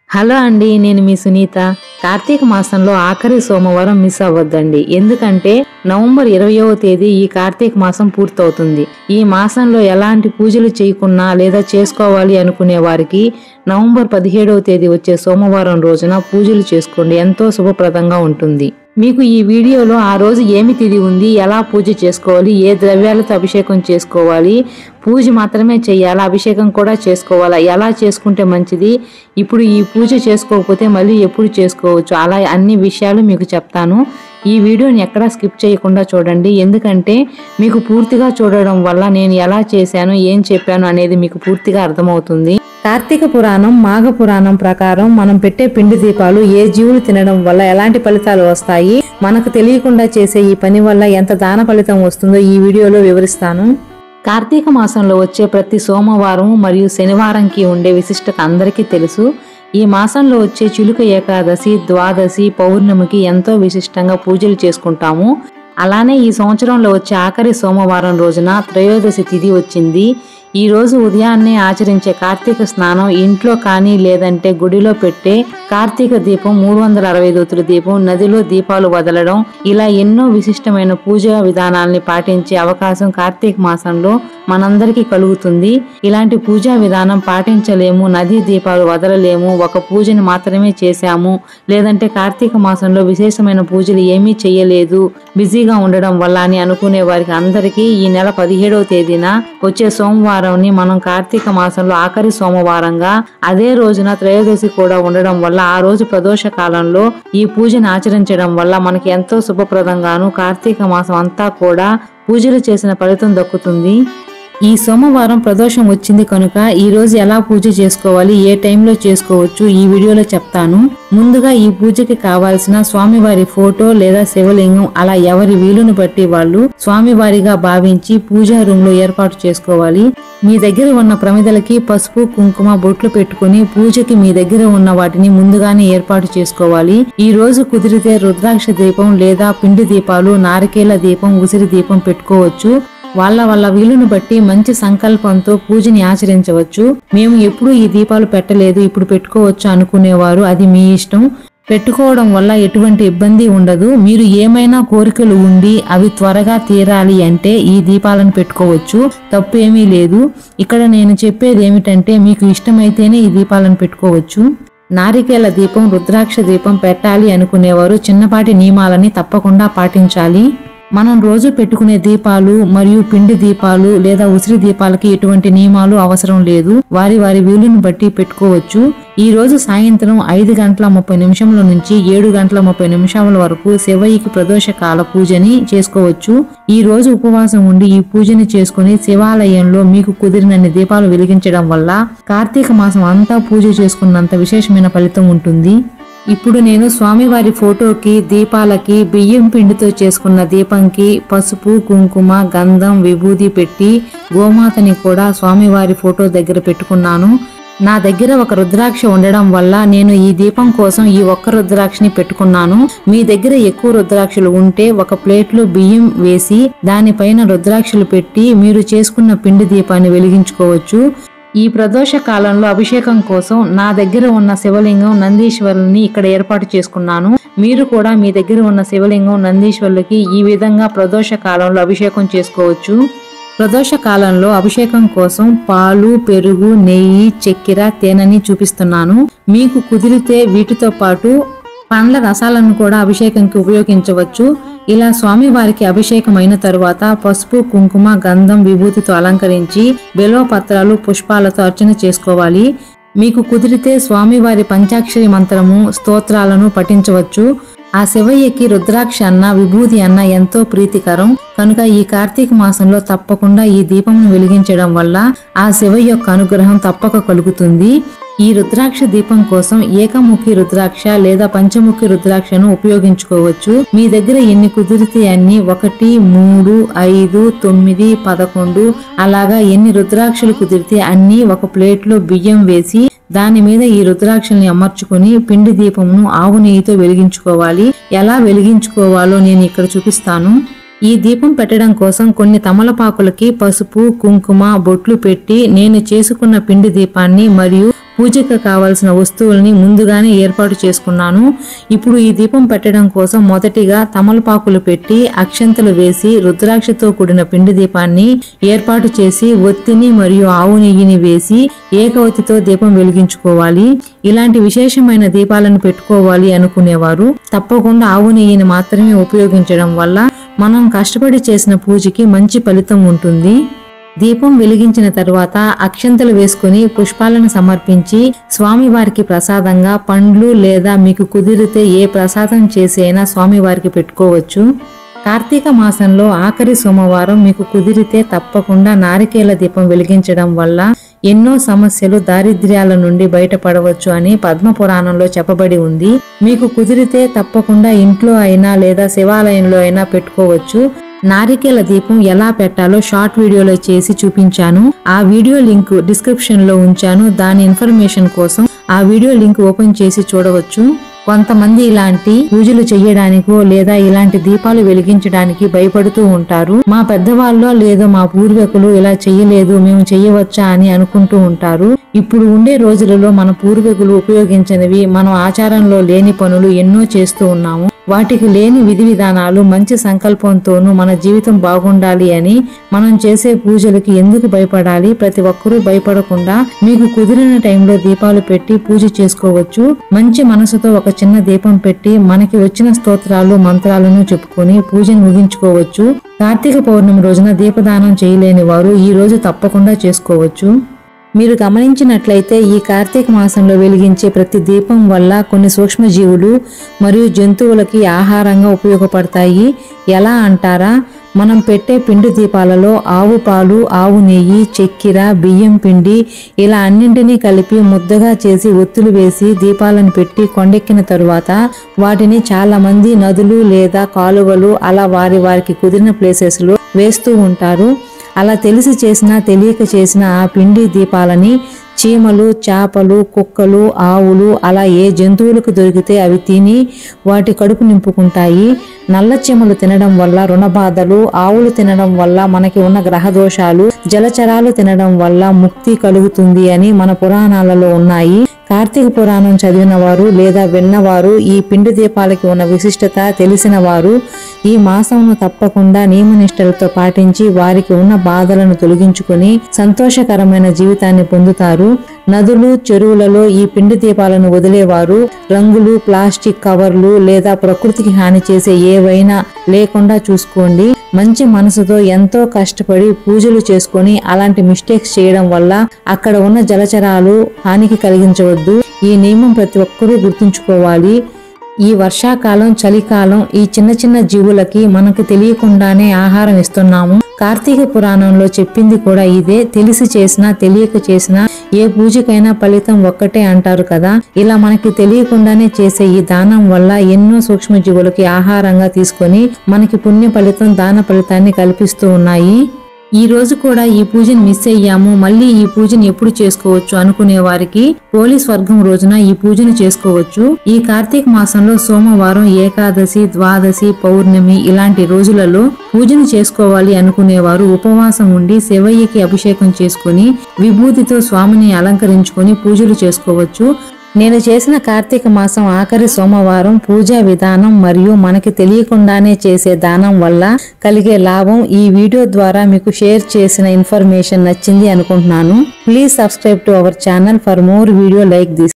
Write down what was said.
Hello అండి, నేను మీ సునీత. కార్తీక మాసంలో ఆఖరి సోమవారం మిస్ అవ్వద్దండి. ఎందుకంటే నవంబర్ 20వ తేదీ ఈ కార్తీక మాసం పూర్తవుతుంది. ఈ మాసంలో ఎలాంటి పూజలు చేయకున్నా లేదా చేసుకోవాలి అనుకునే వారికి నవంబర్ 17వ తేదీ వచ్చే సోమవారం రోజున పూజలు చేసుకోండి. ఎంతో శుభప్రదంగా ఉంటుంది. మీకు ఈ వీడియోలో ఆ రోజు ఏమి తిథి ఉంది, ఎలా పూజ చేసుకోవాలి, ఏ ద్రవ్యాలతో అభిషేకం చేసుకోవాలి, పూజ మాత్రమే చేయాలా, అభిషేకం కూడా చేసుకోవాలా, ఎలా చేసుకుంటే మంచిది, ఇప్పుడు ఈ పూజ చేసుకోకపోతే మళ్ళీ ఎప్పుడు చేసుకోవచ్చు, అలా అన్ని విషయాలు మీకు చెప్తాను. ఈ వీడియోని ఎక్కడా స్కిప్ చేయకుండా చూడండి. ఎందుకంటే మీకు పూర్తిగా చూడడం వల్ల నేను ఎలా చేశాను, ఏం చెప్పాను అనేది మీకు పూర్తిగా అర్థమవుతుంది. కార్తీక పురాణం, మాఘ పురాణం ప్రకారం మనం పెట్టే పిండి దీపాలు ఏ జీవులు తినడం వల్ల ఎలాంటి ఫలితాలు వస్తాయి, మనకు తెలియకుండా చేసే ఈ పని వల్ల ఎంత దాన ఫలితం వస్తుందో ఈ వీడియోలో వివరిస్తాను. కార్తీక మాసంలో వచ్చే ప్రతి సోమవారం మరియు శనివారంకి ఉండే విశిష్టత అందరికీ తెలుసు. ఈ మాసంలో వచ్చే చిలుక ఏకాదశి, ద్వాదశి, పౌర్ణమికి ఎంతో విశిష్టంగా పూజలు చేసుకుంటాము. అలానే ఈ సంవత్సరంలో వచ్చే ఆఖరి సోమవారం రోజున త్రయోదశి తిథి వచ్చింది. ఈ రోజు ఉదయాన్నే ఆచరించే కార్తీక స్నానం, ఇంట్లో కానీ లేదంటే గుడిలో పెట్టే కార్తీక దీపం, 365 దీపం, నదిలో దీపాలు వదలడం, ఇలా ఎన్నో విశిష్టమైన పూజా విధానాల్ని పాటించే అవకాశం కార్తీక మాసంలో మనందరికీ కలుగుతుంది. ఇలాంటి పూజా విధానం పాటించలేము, నదీ దీపాలు వదలలేము, ఒక పూజని మాత్రమే చేశాము, లేదంటే కార్తీక మాసంలో విశేషమైన పూజలు ఏమీ చేయలేదు, బిజీగా ఉండడం వల్ల అని అనుకునే వారికి అందరికీ ఈ నెల 17వ తేదీన వచ్చే సోమవారం మనం కార్తీక మాసంలో ఆఖరి సోమవారంగా, అదే రోజున త్రయోదశి కూడా ఉండడం వల్ల ఆ రోజు ప్రదోష కాలంలో ఈ పూజను ఆచరించడం వల్ల మనకి ఎంతో శుభప్రదంగాను కార్తీక మాసం అంతా కూడా పూజలు చేసిన ఫలితం దక్కుతుంది. ఈ సోమవారం ప్రదోషం వచ్చింది కనుక ఈ రోజు ఎలా పూజ చేసుకోవాలి, ఏ టైంలో చేసుకోవచ్చు ఈ వీడియోలో చెప్తాను. ముందుగా ఈ పూజకి కావాల్సిన స్వామివారి ఫోటో లేదా శివలింగం, అలా ఎవరి వీలును బట్టి వాళ్ళు స్వామివారిగా భావించి పూజా రూమ్ లో ఏర్పాటు చేసుకోవాలి. మీ దగ్గర ఉన్న ప్రమిదలకి పసుపు, కుంకుమ, బొట్లు పెట్టుకుని పూజకి మీ దగ్గర ఉన్న వాటిని ముందుగానే ఏర్పాటు చేసుకోవాలి. ఈ రోజు కుదిరితే రుద్రాక్ష దీపం లేదా పిండి దీపాలు, నారికేల దీపం, ఉసిరి దీపం పెట్టుకోవచ్చు. వాళ్ళ వీలును బట్టి మంచి సంకల్పంతో పూజని ఆచరించవచ్చు. మేము ఎప్పుడూ ఈ దీపాలు పెట్టలేదు, ఇప్పుడు పెట్టుకోవచ్చు అనుకునేవారు అది మీ ఇష్టం. పెట్టుకోవడం వల్ల ఎటువంటి ఇబ్బంది ఉండదు. మీరు ఏమైనా కోరికలు ఉండి అవి త్వరగా తీరాలి అంటే ఈ దీపాలను పెట్టుకోవచ్చు, తప్పు ఏమీ లేదు. ఇక్కడ నేను చెప్పేది ఏమిటంటే మీకు ఇష్టమైతేనే ఈ దీపాలను పెట్టుకోవచ్చు. నారికేల దీపం, రుద్రాక్ష దీపం పెట్టాలి అనుకునేవారు చిన్నపాటి నియమాలని తప్పకుండా పాటించాలి. మనం రోజు పెట్టుకునే దీపాలు మరియు పిండి దీపాలు లేదా ఉసిరి దీపాలకి ఎటువంటి నియమాలు అవసరం లేదు, వారి వీలుని బట్టి పెట్టుకోవచ్చు. ఈ రోజు సాయంత్రం 5:30 నుంచి 7:30 వరకు శివయ్యకి ప్రదోష కాల పూజని చేసుకోవచ్చు. ఈ రోజు ఉపవాసం ఉండి ఈ పూజని చేసుకుని శివాలయంలో మీకు కుదిరినన్ని దీపాలు వెలిగించడం వల్ల కార్తీక మాసం అంతా పూజ చేసుకున్నంత విశేషమైన ఫలితం ఉంటుంది. ఇప్పుడు నేను స్వామివారి ఫోటోకి, దీపాలకి, బియ్యం పిండితో చేసుకున్న దీపంకి పసుపు, కుంకుమ, గంధం, విభూది పెట్టి గోమాతని కూడా స్వామివారి ఫోటో దగ్గర పెట్టుకున్నాను. నా దగ్గర ఒక రుద్రాక్ష ఉండడం వల్ల నేను ఈ దీపం కోసం ఈ ఒక్క రుద్రాక్షని పెట్టుకున్నాను. మీ దగ్గర ఎక్కువ రుద్రాక్షలు ఉంటే ఒక ప్లేట్లో బియ్యం వేసి దానిపైన రుద్రాక్షలు పెట్టి మీరు చేసుకున్న పిండి దీపాన్ని వెలిగించుకోవచ్చు. ఈ ప్రదోష కాలంలో అభిషేకం కోసం నా దగ్గర ఉన్న శివలింగం, నందీశ్వరుని ఇక్కడ ఏర్పాటు చేసుకున్నాను. మీరు కూడా మీ దగ్గర ఉన్న శివలింగం, నందీశ్వరులకి ఈ విధంగా ప్రదోష కాలంలో అభిషేకం చేసుకోవచ్చు. ప్రదోష కాలంలో అభిషేకం కోసం పాలు, పెరుగు, నెయ్యి, చక్కెర, తేనెని చూపిస్తున్నాను. మీకు కుదిరితే వీటితో పాటు పండ్ల రసాలను కూడా అభిషేకంకి ఉపయోగించవచ్చు. ఇలా స్వామివారికి అభిషేకం అయిన తరువాత పసుపు, కుంకుమ, గంధం, విభూతితో అలంకరించి బిల్వపత్రాలు, పుష్పాలతో అర్చన చేసుకోవాలి. మీకు కుదిరితే స్వామివారి పంచాక్షరి మంత్రము, స్తోత్రాలను పఠించవచ్చు. ఆ శివయ్యకి రుద్రాక్ష అన్న, విభూతి అన్న ఎంతో ప్రీతికరం కనుక ఈ కార్తీక మాసంలో తప్పకుండా ఈ దీపంను వెలిగించడం వల్ల ఆ శివయ్య యొక్క అనుగ్రహం తప్పక కలుగుతుంది. ఈ రుద్రాక్ష దీపం కోసం ఏకముఖి రుద్రాక్ష లేదా పంచముఖి రుద్రాక్షను ఉపయోగించుకోవచ్చు. మీ దగ్గర ఎన్ని కుదిరితే అన్ని, 1, 3, 5, 9, 11 అలాగా ఎన్ని రుద్రాక్షలు కుదిరితే అన్ని ఒక ప్లేట్లో బియ్యం వేసి దాని మీద ఈ రుద్రాక్షల్ని అమర్చుకుని పిండి దీపంను ఆవు నెయ్యితో వెలిగించుకోవాలి. ఎలా వెలిగించుకోవాలో నేను ఇక్కడ చూపిస్తాను. ఈ దీపం పెట్టడం కోసం కొన్ని తమలపాకులకి పసుపు, కుంకుమ, బొట్లు పెట్టి నేను చేసుకున్న పిండి దీపాన్ని మరియు పూజకు కావాల్సిన వస్తువుల్ని ముందుగానే ఏర్పాటు చేసుకున్నాను. ఇప్పుడు ఈ దీపం పెట్టడం కోసం మొదటిగా తమలపాకులు పెట్టి అక్షంతలు వేసి రుద్రాక్షతో కూడిన పిండి దీపాన్ని ఏర్పాటు చేసి ఒత్తిని మరియు ఆవు నెయ్యిని వేసి ఏకవతితో దీపం వెలిగించుకోవాలి. ఇలాంటి విశేషమైన దీపాలను పెట్టుకోవాలి అనుకునేవారు తప్పకుండా ఆవు నెయ్యిని మాత్రమే ఉపయోగించడం వల్ల మనం కష్టపడి చేసిన పూజకి మంచి ఫలితం ఉంటుంది. దీపం వెలిగించిన తర్వాత అక్షంతలు వేసుకుని పుష్పాలను సమర్పించి స్వామివారికి ప్రసాదంగా పండ్లు లేదా మీకు కుదిరితే ఏ ప్రసాదం చేసైనా స్వామివారికి పెట్టుకోవచ్చు. కార్తీక మాసంలో ఆఖరి సోమవారం మీకు కుదిరితే తప్పకుండా నారికేల దీపం వెలిగించడం వల్ల ఎన్నో సమస్యలు దారిద్ర్యాల నుండి బయటపడవచ్చు అని పద్మపురాణంలో చెప్పబడి ఉంది. మీకు కుదిరితే తప్పకుండా ఇంట్లో అయినా లేదా శివాలయంలో అయినా పెట్టుకోవచ్చు. నారికేల దీపం ఎలా పెట్టాలో షార్ట్ వీడియోలో చేసి చూపించాను. ఆ వీడియో లింక్ డిస్క్రిప్షన్ లో ఉంచాను. దాని ఇన్ఫర్మేషన్ కోసం ఆ వీడియో లింక్ ఓపెన్ చేసి చూడవచ్చు. కొంతమంది ఇలాంటి పూజలు చేయడానికో లేదా ఇలాంటి దీపాలు వెలిగించడానికి భయపడుతూ ఉంటారు. మా పెద్దవాళ్ళో లేదా మా పూర్వీకులు ఇలా చెయ్యలేదు, మేము చెయ్యవచ్చా అని అనుకుంటూ ఉంటారు. ఇప్పుడు ఉండే రోజులలో మన పూర్వీకులు ఉపయోగించినవి మనం ఆచారంలో లేని పనులు ఎన్నో చేస్తూ ఉన్నాము. వాటికి లేని విధి విధానాలు మంచి సంకల్పంతోనూ మన జీవితం బాగుండాలి అని మనం చేసే పూజలకి ఎందుకు భయపడాలి? ప్రతి ఒక్కరూ భయపడకుండా మీకు కుదిరిన టైంలో దీపాలు పెట్టి పూజ చేసుకోవచ్చు. మంచి మనసుతో ఒక చిన్న దీపం పెట్టి మనకి వచ్చిన స్తోత్రాలు మంత్రాలను చెప్పుకొని పూజను ముగించుకోవచ్చు. కార్తీక పౌర్ణమి రోజున దీపదానం చేయలేని వారు ఈ రోజు తప్పకుండా చేసుకోవచ్చు. మీరు గమనించినట్లయితే ఈ కార్తీక మాసంలో వెలిగించే ప్రతి దీపం వల్ల కొన్ని సూక్ష్మజీవులు మరియు జంతువులకి ఆహారంగా ఉపయోగపడతాయి. ఎలా అంటారా? మనం పెట్టే పిండి దీపాలలో ఆవు పాలు, ఆవు నెయ్యి, చక్కెర, బియ్యం పిండి ఇలా అన్నింటినీ కలిపి ముద్దగా చేసి ఒత్తులు వేసి దీపాలను పెట్టి కొండెక్కిన తరువాత వాటిని చాలా మంది నదులు లేదా కాలువలు అలా వారికి కుదిరిన ప్లేసెస్ లో వేస్తూ ఉంటారు. అలా తెలిసి చేసినా తెలియక చేసిన ఆ పిండి దీపాలని చీమలు, చేపలు, కుక్కలు, ఆవులు అలా ఏ జంతువులకు దొరికితే అవి తిని వాటి కడుపు నింపుకుంటాయి. నల్ల చీమలు తినడం వల్ల రుణబాధలు, ఆవులు తినడం వల్ల మనకి ఉన్న గ్రహ దోషాలు, జలచరాలు తినడం వల్ల ముక్తి కలుగుతుంది అని మన పురాణాలలో ఉన్నాయి. కార్తీక పురాణం చదివిన వారు లేదా విన్నవారు, ఈ పిండి దీపాలకి ఉన్న విశిష్టత తెలిసిన వారు ఈ మాసంను తప్పకుండా నియమనిష్టలతో పాటించి వారికి ఉన్న బాధలను తొలగించుకుని సంతోషకరమైన జీవితాన్ని పొందుతారు. నదులు, చెరువులలో ఈ పిండి దీపాలను వదిలేవారు రంగులు, ప్లాస్టిక్ కవర్లు లేదా ప్రకృతికి హాని చేసే ఏవైనా లేకుండా చూసుకోండి. మంచి మనసుతో ఎంతో కష్టపడి పూజలు చేసుకొని అలాంటి మిస్టేక్స్ చేయడం వల్ల అక్కడ ఉన్న జలచరాలు హానికి కలిగించవద్దు. ఈ నియమం ప్రతి ఒక్కరూ గుర్తుంచుకోవాలి. ఈ వర్షాకాలం, చలికాలం ఈ చిన్న చిన్న జీవులకి మనకు తెలియకుండానే ఆహారం ఇస్తున్నాము. కార్తీక పురాణంలో చెప్పింది కూడా ఇదే. తెలిసి చేసినా తెలియక చేసినా ఏ పూజకైనా ఫలితం ఒక్కటే అంటారు కదా. ఇలా మనకి తెలియకుండానే చేసే ఈ దానం వల్ల ఎన్నో సూక్ష్మజీవులకి ఆహారంగా తీసుకొని మనకి పుణ్య ఫలితం, దాన ఫలితాన్ని కల్పిస్తూ ఉన్నాయి. ఈ రోజు కూడా ఈ పూజను మిస్ అయ్యాము, మళ్ళీ ఈ పూజను ఎప్పుడు చేసుకోవచ్చు అనుకునే వారికి పోలీస్ వర్గం రోజున ఈ పూజను చేసుకోవచ్చు. ఈ కార్తీక మాసంలో సోమవారం, ఏకాదశి, ద్వాదశి, పౌర్ణమి ఇలాంటి రోజులలో పూజను చేసుకోవాలి అనుకునేవారు ఉపవాసం ఉండి శివయ్యకి అభిషేకం చేసుకుని విభూతితో స్వామిని అలంకరించుకొని పూజలు చేసుకోవచ్చు. నేను చేసిన కార్తీక మాసం ఆఖరి సోమవారం పూజా విధానం మరియు మనకి తెలియకుండానే చేసే దానం వల్ల కలిగే లాభం ఈ వీడియో ద్వారా మీకు షేర్ చేసిన ఇన్ఫర్మేషన్ నచ్చింది అనుకుంటున్నాను. Please subscribe to our channel for more video like this.